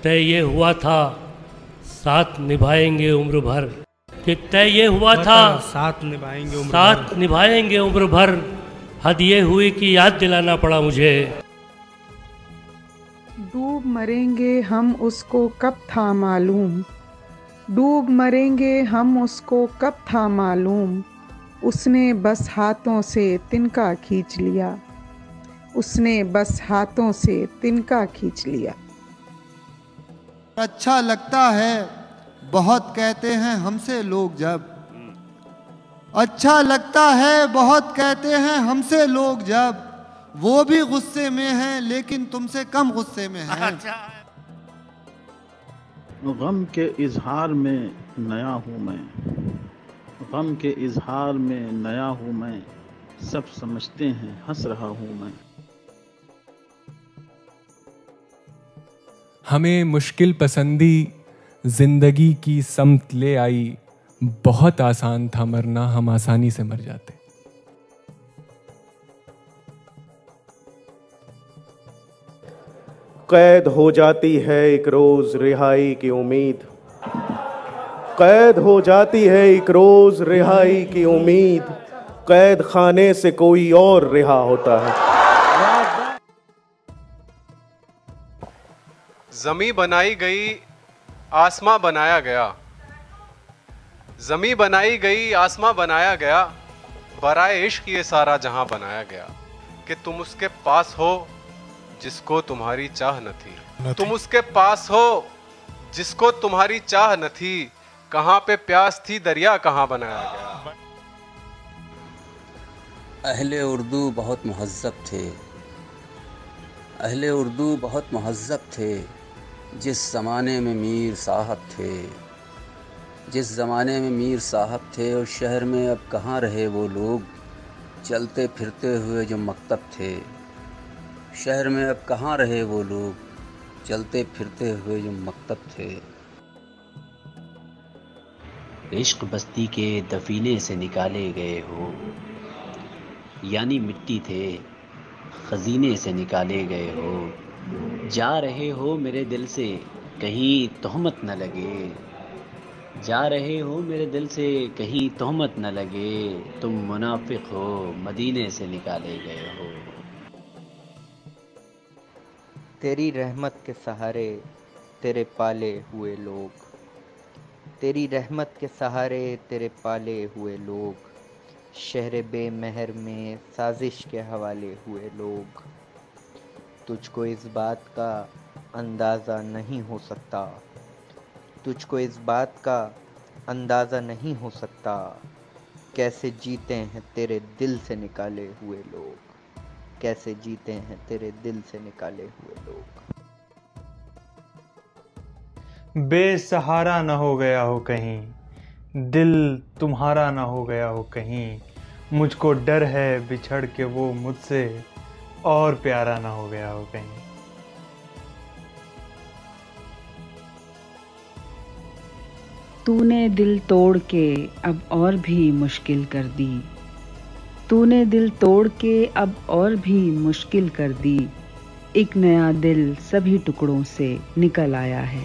तय ये हुआ था साथ निभाएंगे उम्र भर, कि तय ये हुआ था साथ निभाएंगे उम्र भर। हद ये हुई कि याद दिलाना पड़ा मुझे। डूब मरेंगे हम उसको कब था मालूम, डूब मरेंगे हम उसको कब था मालूम। उसने बस हाथों से तिनका खींच लिया, उसने बस हाथों से तिनका खींच लिया। अच्छा लगता है बहुत कहते हैं हमसे लोग जब, अच्छा लगता है बहुत कहते हैं हमसे लोग जब, वो भी गुस्से में हैं लेकिन तुमसे कम गुस्से में हैं। गम के इजहार में नया हूँ मैं, गम के इजहार में नया हूँ मैं, सब समझते हैं हंस रहा हूँ मैं। हमें मुश्किल पसंदी जिंदगी की समत ले आई, बहुत आसान था मरना हम आसानी से मर जाते। कैद हो जाती है एक रोज रिहाई की उम्मीद, कैद हो जाती है एक रोज रिहाई की उम्मीद, कैद खाने से कोई और रिहा होता है। ज़मीं बनाई गई आसमां बनाया गया, ज़मीं बनाई गई आसमां बनाया गया, बराए इश्क ये सारा जहां बनाया गया। कि तुम उसके पास हो जिसको तुम्हारी चाह न थी, तुम उसके पास हो जिसको तुम्हारी चाह न थी, कहां पे प्यास थी दरिया कहां बनाया गया। अहले उर्दू बहुत महज़्ज़ब थे, अहले उर्दू बहुत महज़्ज़ब थे, जिस ज़माने में मीर साहब थे, जिस ज़माने में मीर साहब थे। और शहर में अब कहाँ रहे वो लोग चलते फिरते हुए जो मकतब थे, शहर में अब कहाँ रहे वो लोग चलते फिरते हुए जो मकतब थे। इश्क बस्ती के दफीने से निकाले गए हो, यानी मिट्टी थे खजीने से निकाले गए हो। जा रहे हो मेरे दिल से कहीं तोहमत न लगे, जा रहे हो मेरे दिल से कहीं तोहमत न लगे, तुम मुनाफिक हो मदीने से निकाले गए हो। तेरी रहमत के सहारे तेरे पाले हुए लोग, तेरी रहमत के सहारे तेरे पाले हुए लोग, शहर बेमहर में साजिश के हवाले हुए लोग। तुझको इस बात का अंदाज़ा नहीं हो सकता, तुझको इस बात का अंदाज़ा नहीं हो सकता, कैसे जीते हैं तेरे दिल से निकाले हुए लोग, कैसे जीते हैं तेरे दिल से निकाले हुए लोग। बेसहारा न हो गया हो कहीं, दिल तुम्हारा न हो गया हो कहीं, मुझको डर है बिछड़ के वो मुझसे और प्यारा ना हो गया हो कहीं। तूने दिल तोड़ के अब और भी मुश्किल कर दी, तूने दिल तोड़ के अब और भी मुश्किल कर दी, एक नया दिल सभी टुकड़ों से निकल आया है।